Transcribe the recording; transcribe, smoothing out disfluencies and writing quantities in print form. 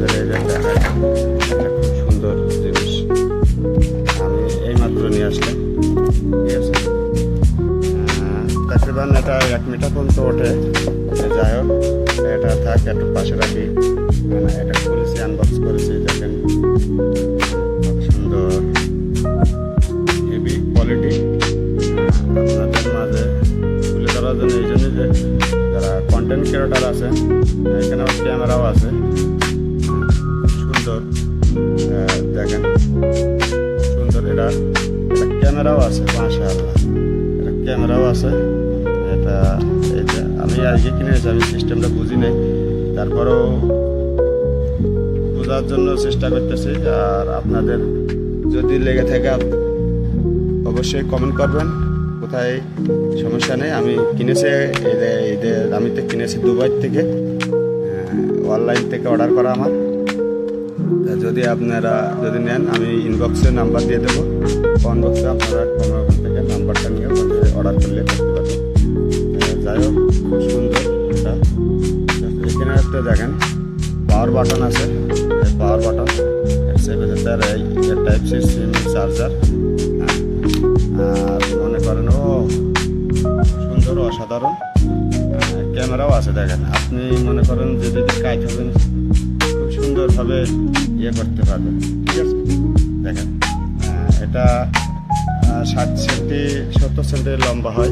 আপনাদের এই যে দেখায় একটা খুব সুন্দর জিনিস আমি এইমাত্র নিয়ে আসলাম। ঠিক আছে, তাকরিবান এটা 1 মিটার পর্যন্ত ওঠে। যাই হোক, এটা থাক, একটু পাশে রাখি। এটা খুলেছি, আনবক্স করেছি, দেখেন খুব সুন্দর হেভি কোয়ালিটি। আপনাদের মাঝে তুলে ধরার জন্য এই জন্য যে যারা কন্টেন্ট ক্রিয়েটার আছে, এখানে আমার ক্যামেরাও আছে সুন্দর, দেখেন সুন্দর। এটা ক্যামেরাও আছে, মাশাআল্লাহ, এটা ক্যামেরাও আছে। এটা এই যে আমি আজকে কিনেছি, আমি সিস্টেমটা বুঝি নাই, তারপরেও বোঝার জন্য চেষ্টা করতেছি। আর আপনাদের যদি লেগে থাকে অবশ্যই কমেন্ট করবেন, কোথায় সমস্যা নেই। আমি কিনেছি, আমি তো কিনেছি দুবাই থেকে, অনলাইন থেকে অর্ডার করা আমার। যদি আপনারা যদি নেন, আমি ইনবক্সে নাম্বার দিয়ে দেবো, কনবক্সে আপনারা ওখান থেকে নাম্বারটা নিয়ে অর্ডার করলে করতে পারবেন। যাই হোক, খুব সুন্দর এটা। এখানে একটা দেখেন পাওয়ার বাটন আছে, পাওয়ার বাটন টাইপ সি সিম চার্জার। আর মনে করেন ও সুন্দর, অসাধারণ ক্যামেরাও আছে। দেখেন, আপনি মনে করেন যেদিকে কাজ হবেন খুব সুন্দরভাবে করতে পারবেন। ঠিক আছে, দেখেন এটা 60 সেন্টি 70 সেন্টি লম্বা হয়।